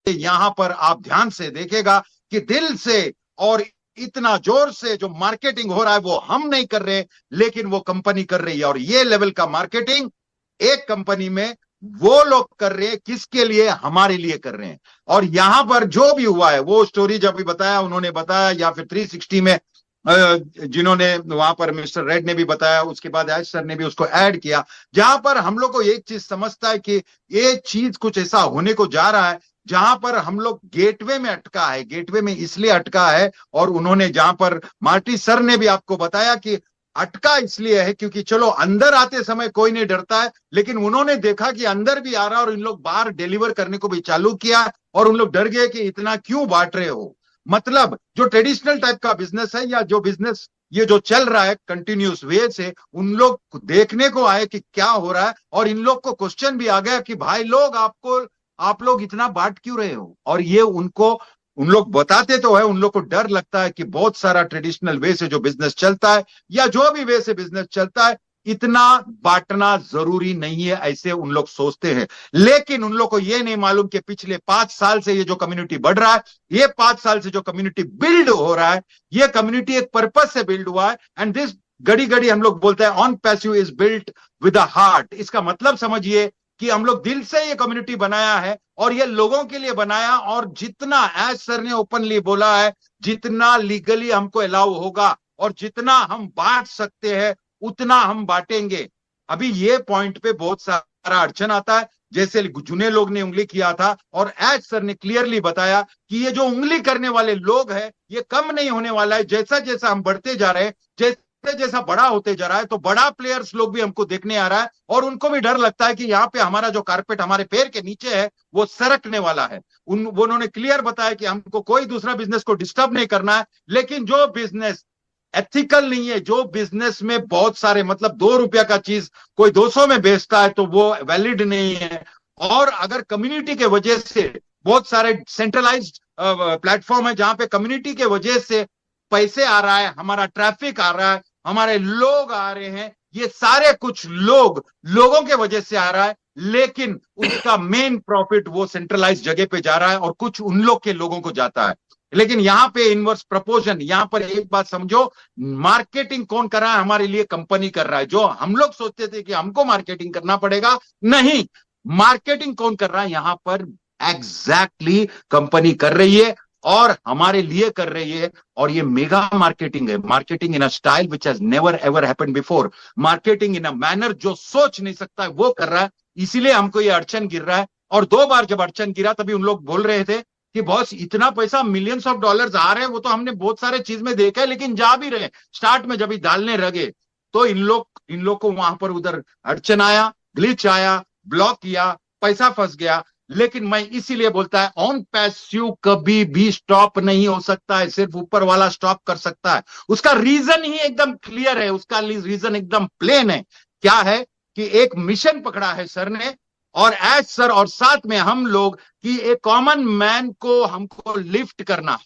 यहां पर आप ध्यान से देखेगा कि दिल से और इतना जोर से जो मार्केटिंग हो रहा है वो हम नहीं कर रहे, लेकिन वो कंपनी कर रही है। और ये लेवल का मार्केटिंग एक कंपनी में वो लोग कर रहे हैं, किसके लिए? हमारे लिए कर रहे हैं। और यहां पर जो भी हुआ है, वो स्टोरी जब भी बताया उन्होंने बताया, या फिर 360 में जिन्होंने वहां पर मिस्टर रेड ने भी बताया, उसके बाद एज सर ने भी उसको ऐड किया, जहां पर हम लोग को एक चीज समझता है कि ये चीज कुछ ऐसा होने को जा रहा है जहां पर हम लोग गेटवे में अटका है। गेटवे में इसलिए अटका है, और उन्होंने जहां पर मार्टी सर ने भी आपको बताया कि अटका इसलिए है क्योंकि चलो अंदर आते समय कोई नहीं डरता है, लेकिन उन्होंने देखा कि अंदर भी आ रहा है और इन लोग बाहर डिलीवर करने को भी चालू किया, और उन लोग डर गए कि इतना क्यों बांट रहे हो। मतलब जो ट्रेडिशनल टाइप का बिजनेस है, या जो बिजनेस ये जो चल रहा है कंटिन्यूस वे से, उन लोग देखने को आए कि क्या हो रहा है, और इन लोग को क्वेश्चन भी आ गया कि भाई लोग आप लोग इतना बांट क्यों रहे हो। और ये उनको उन लोग बताते तो है, उन लोग को डर लगता है कि बहुत सारा ट्रेडिशनल वे से जो बिजनेस चलता है, या जो भी वे से बिजनेस चलता है, इतना बांटना जरूरी नहीं है, ऐसे उन लोग सोचते हैं। लेकिन उन लोग को यह नहीं मालूम कि पिछले 5 साल से ये जो कम्युनिटी बढ़ रहा है, ये 5 साल से जो कम्युनिटी बिल्ड हो रहा है, ये कम्युनिटी एक पर्पस से बिल्ड हुआ है। एंड दिस घड़ी घड़ी हम लोग बोलते हैं on passive is built with a heart. इसका मतलब समझिए कि हम लोग दिल से ये कम्युनिटी बनाया है, और ये लोगों के लिए बनाया। और जितना एज सर ने ओपनली बोला है, जितना लीगली हमको अलाउ होगा और जितना हम बांट सकते हैं उतना हम बांटेंगे। अभी ये पॉइंट पे बहुत सारा अड़चन आता है, जैसे जुने लोग ने उंगली किया था, और एज सर ने क्लियरली बताया कि ये जो उंगली करने वाले लोग हैं ये कम नहीं होने वाला है। जैसा जैसा हम बढ़ते जा रहे हैं, जैसे जैसा बड़ा होते जा रहा है, तो बड़ा प्लेयर्स लोग भी हमको देखने आ रहा है, और उनको भी डर लगता है कि यहाँ पे हमारा जो कारपेट हमारे पैर के नीचे है वो सरकने वाला है। उन्होंने क्लियर बताया कि हमको कोई दूसरा बिजनेस को डिस्टर्ब नहीं करना है, लेकिन जो बिजनेस एथिकल नहीं है, जो बिजनेस में बहुत सारे मतलब 2 रुपया का चीज कोई 200 में बेचता है, तो वो वैलिड नहीं है। और अगर कम्युनिटी के वजह से बहुत सारे सेंट्रलाइज्ड प्लेटफॉर्म है जहां पे कम्युनिटी के वजह से पैसे आ रहा है, हमारा ट्रैफिक आ रहा है, हमारे लोग आ रहे हैं, ये सारे कुछ लोगों के वजह से आ रहा है, लेकिन उसका मेन प्रॉफिट वो सेंट्रलाइज जगह पे जा रहा है और कुछ उन लोग के लोगों को जाता है। लेकिन यहां पे इनवर्स प्रपोजन, यहां पर एक बात समझो, मार्केटिंग कौन कर रहा है? हमारे लिए कंपनी कर रहा है। जो हम लोग सोचते थे कि हमको मार्केटिंग करना पड़ेगा, नहीं, मार्केटिंग कौन कर रहा है यहां पर? एग्जैक्टली कंपनी कर रही है, और हमारे लिए कर रही है। और ये मेगा मार्केटिंग है, marketing in a style which has never ever happened before, marketing in a manner जो सोच नहीं सकता है वो कर रहा है। इसीलिए हमको ये अड़चन गिर रहा है। और 2 बार जब अड़चन गिरा तभी उन लोग बोल रहे थे कि बॉस इतना पैसा मिलियंस ऑफ डॉलर्स आ रहे हैं, वो तो हमने बहुत सारे चीज में देखा है, लेकिन जा भी रहे। स्टार्ट में जब डालने लगे तो इन लोग को वहां पर उधर अड़चन आया, ग्लिच आया, ब्लॉक किया, पैसा फंस गया। लेकिन मैं इसीलिए बोलता है ऑन पैसिव कभी भी स्टॉप नहीं हो सकता है, सिर्फ ऊपर वाला स्टॉप कर सकता है। उसका रीजन ही एकदम क्लियर है, उसका रीजन एकदम प्लेन है। क्या है कि एक मिशन पकड़ा है सर ने, और एज सर और साथ में हम लोग, कि एक कॉमन मैन को हमको लिफ्ट करना।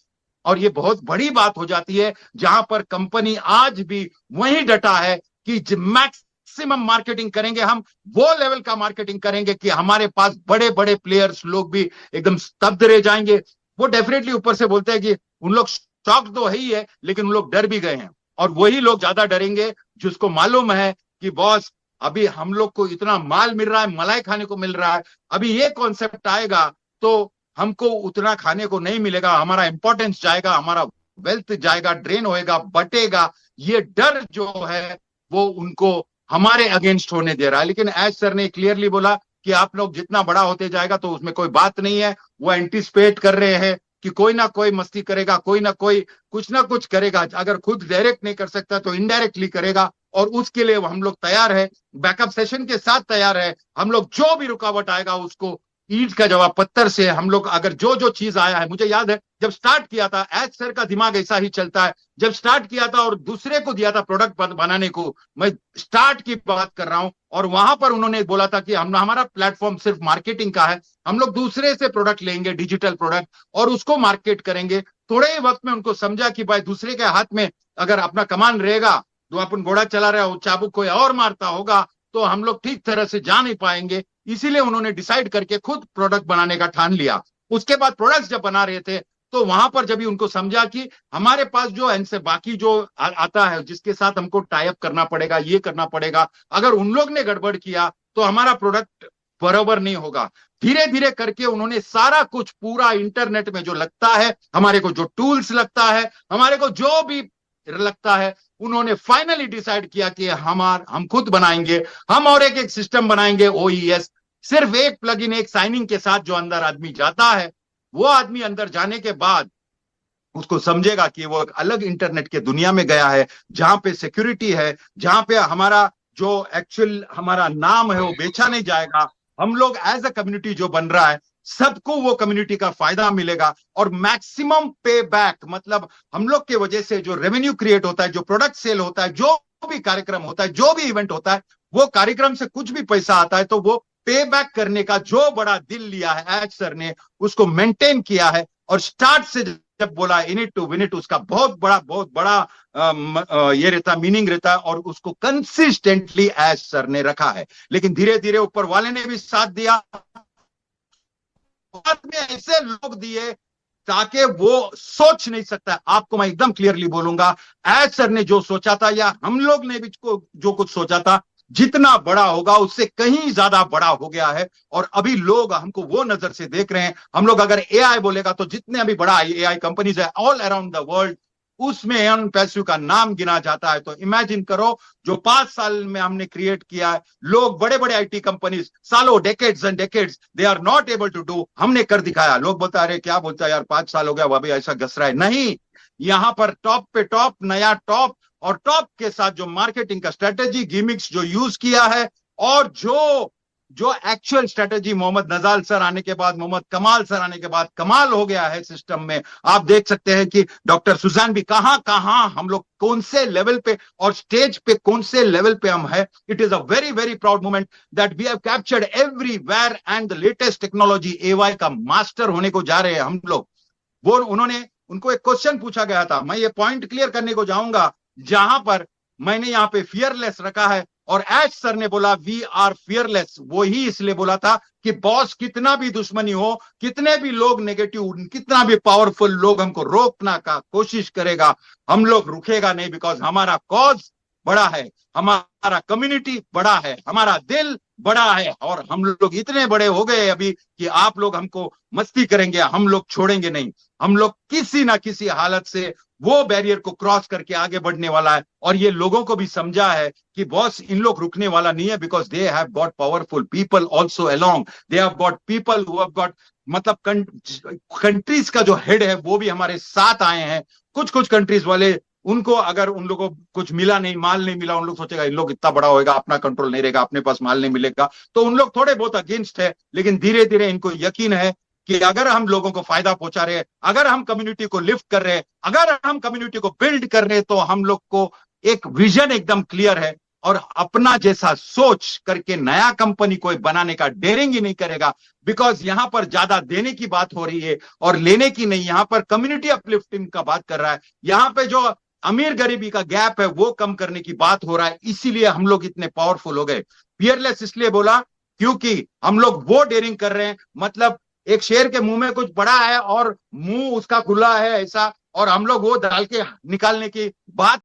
और ये बहुत बड़ी बात हो जाती है, जहां पर कंपनी आज भी वही डटा है कि मैक्सिमम मार्केटिंग करेंगे हम, वो लेवल का मार्केटिंग करेंगे कि हमारे पास बड़े बड़े प्लेयर्स लोग भी एकदम स्तब्ध रह जाएंगे। वो डेफिनेटली ऊपर से बोलते हैं कि उन लोग शॉक्ड तो है ही है, लेकिन उन लोग डर भी गए हैं। और वही लोग ज्यादा डरेंगे जिसको मालूम है कि बॉस अभी हम लोग को इतना माल मिल रहा है, मलाई खाने को मिल रहा है, अभी ये कॉन्सेप्ट आएगा तो हमको उतना खाने को नहीं मिलेगा, हमारा इंपॉर्टेंस जाएगा, हमारा वेल्थ जाएगा, ड्रेन होएगा, बटेगा। ये डर जो है वो उनको हमारे अगेंस्ट होने दे रहा है। लेकिन एज सर ने क्लियरली बोला कि आप लोग जितना बड़ा होते जाएगा तो उसमें कोई बात नहीं है। वो एंटिसिपेट कर रहे हैं कि कोई ना कोई मस्ती करेगा, कोई ना कोई कुछ ना कुछ करेगा, अगर खुद डायरेक्ट नहीं कर सकता तो इनडायरेक्टली करेगा, और उसके लिए हम लोग तैयार है, बैकअप सेशन के साथ तैयार है। हम लोग जो भी रुकावट आएगा उसको ईंट का जवाब पत्थर से, हम लोग अगर जो जो चीज आया है, मुझे याद है जब स्टार्ट किया था एज सर का दिमाग ऐसा ही चलता है। जब स्टार्ट किया था और दूसरे को दिया था प्रोडक्ट बनाने को, मैं स्टार्ट की बात कर रहा हूं, और वहां पर उन्होंने बोला था कि हमारा प्लेटफॉर्म सिर्फ मार्केटिंग का है, हम लोग दूसरे से प्रोडक्ट लेंगे, डिजिटल प्रोडक्ट, और उसको मार्केट करेंगे। थोड़े ही वक्त में उनको समझा कि भाई दूसरे के हाथ में अगर अपना कमान रहेगा, तो अपन घोड़ा चला रहे हो, चाबुक कोई और मारता होगा, तो हम लोग ठीक तरह से जा नहीं पाएंगे। इसीलिए उन्होंने डिसाइड करके खुद प्रोडक्ट बनाने का ठान लिया। उसके बाद प्रोडक्ट्स जब बना रहे थे, तो वहां पर जब भी उनको समझा कि हमारे पास जो इनसे बाकी जो आता है, जिसके साथ हमको टाई अप करना पड़ेगा, ये करना पड़ेगा, अगर उन लोग ने गड़बड़ किया तो हमारा प्रोडक्ट बराबर नहीं होगा। धीरे धीरे करके उन्होंने सारा कुछ पूरा इंटरनेट में जो लगता है, हमारे को जो टूल्स लगता है, हमारे को जो भी लगता है, उन्होंने फाइनली डिसाइड किया कि हम खुद बनाएंगे। हम और एक सिस्टम बनाएंगे ओईएस। सिर्फ एक प्लगइन, एक साइनिंग के साथ जो अंदर आदमी जाता है, वो आदमी अंदर जाने के बाद उसको समझेगा कि वो एक अलग इंटरनेट के दुनिया में गया है, जहां पे सिक्योरिटी है, जहां पे हमारा जो एक्चुअल हमारा नाम है वो बेचा नहीं जाएगा। हम लोग एज अ कम्युनिटी जो बन रहा है, सबको वो कम्युनिटी का फायदा मिलेगा, और मैक्सिमम पे बैक, मतलब हम लोग के वजह से जो रेवेन्यू क्रिएट होता है, जो प्रोडक्ट सेल होता है, जो भी कार्यक्रम होता है, जो भी इवेंट होता है, वो कार्यक्रम से कुछ भी पैसा आता है तो वो पे बैक करने का जो बड़ा दिल लिया है एज सर ने, उसको मेंटेन किया है। और स्टार्ट से जब बोला in it to win it, उसका बहुत बड़ा ये रहता, मीनिंग रहता है, और उसको कंसिस्टेंटली एज सर ने रखा है। लेकिन धीरे धीरे ऊपर वाले ने भी साथ दिया, बाद में ऐसे लोग दिए ताकि वो सोच नहीं सकता। आपको मैं एकदम क्लियरली बोलूंगा, एज सर ने जो सोचा था, या हम लोग ने भी जो कुछ सोचा था, जितना बड़ा होगा उससे कहीं ज्यादा बड़ा हो गया है। और अभी लोग हमको वो नजर से देख रहे हैं। हम लोग अगर एआई बोलेगा तो जितने अभी बड़ा एआई कंपनीज है ऑल अराउंड द वर्ल्ड, उसमें एन पैसिव का नाम गिना जाता है। तो इमेजिन करो, जो 5 साल में हमने क्रिएट किया है, लोग बड़े बड़े आईटी कंपनीज सालों, decades and decades, they are not able to do, हमने कर दिखाया। लोग बोलता अरे क्या बोलता है यार, 5 साल हो गया वह भी ऐसा घस रहा है। नहीं, यहां पर टॉप पे टॉप, नया टॉप, और टॉप के साथ जो मार्केटिंग का स्ट्रेटेजी गिमिक्स जो यूज किया है, और जो जो एक्चुअल स्ट्रेटेजी मोहम्मद नजाल सर आने के बाद, मोहम्मद कमाल सर आने के बाद कमाल हो गया है सिस्टम में। आप देख सकते हैं कि डॉक्टर सुजान भी कहां कहां, हम लोग कौन से लेवल पे और स्टेज पे कौन से लेवल पे हम है। It is a very very proud moment that we have captured everywhere, and the latest technology AI का मास्टर होने को जा रहे हैं हम लोग। वो उन्होंने, उनको एक क्वेश्चन पूछा गया था, मैं ये पॉइंट क्लियर करने को जाऊंगा, जहां पर मैंने यहां पे फियरलेस रखा है, और एच सर ने बोला वी आर फियरलेस। वो ही इसलिए बोला था कि बॉस कितना भी दुश्मनी हो, कितने भी लोग नेगेटिव, कितना भी पावरफुल लोग हमको रोकना का कोशिश करेगा, हम लोग रुकेगा नहीं, बिकॉज हमारा कॉज बड़ा है, हमारा कम्युनिटी बड़ा है, हमारा दिल बड़ा है, और हम लोग इतने बड़े हो गए अभी कि आप लोग हमको मस्ती करेंगे, हम लोग छोड़ेंगे नहीं। हम लोग किसी ना किसी हालत से वो बैरियर को क्रॉस करके आगे बढ़ने वाला है। और ये लोगों को भी समझा है कि बॉस इन लोग रुकने वाला नहीं है, because they have got powerful people also along, they have got people who have got, मतलब कंट्रीज का जो हेड है वो भी हमारे साथ आए हैं। कुछ कुछ कंट्रीज वाले, उनको अगर उन लोगों को कुछ मिला नहीं, माल नहीं मिला, उन लोग सोचेगा इन लोग इतना बड़ा होएगा, अपना कंट्रोल नहीं रहेगा, अपने पास माल नहीं मिलेगा, तो उन लोग थोड़े बहुत अगेंस्ट है। लेकिन धीरे धीरे इनको यकीन है कि अगर हम लोगों को फायदा पहुंचा रहे हैं, अगर हम कम्युनिटी को लिफ्ट कर रहे हैं, अगर हम कम्युनिटी को बिल्ड कर रहे हैं, तो हम लोग को एक विजन एकदम क्लियर है, और अपना जैसा सोच करके नया कंपनी कोई बनाने का डेयरिंग ही नहीं करेगा। बिकॉज यहां पर ज्यादा देने की बात हो रही है और लेने की नहीं। यहां पर कम्युनिटी अपलिफ्टिंग का बात कर रहा है, यहां पे जो अमीर गरीबी का गैप है वो कम करने की बात हो रहा है। इसीलिए हम लोग इतने पावरफुल हो गए। फियरलेस इसलिए बोला क्योंकि हम लोग वो डेयरिंग कर रहे हैं, मतलब एक शेर के मुंह में कुछ बड़ा है और मुंह उसका खुला है ऐसा, और हम लोग वो डाल के निकालने की बात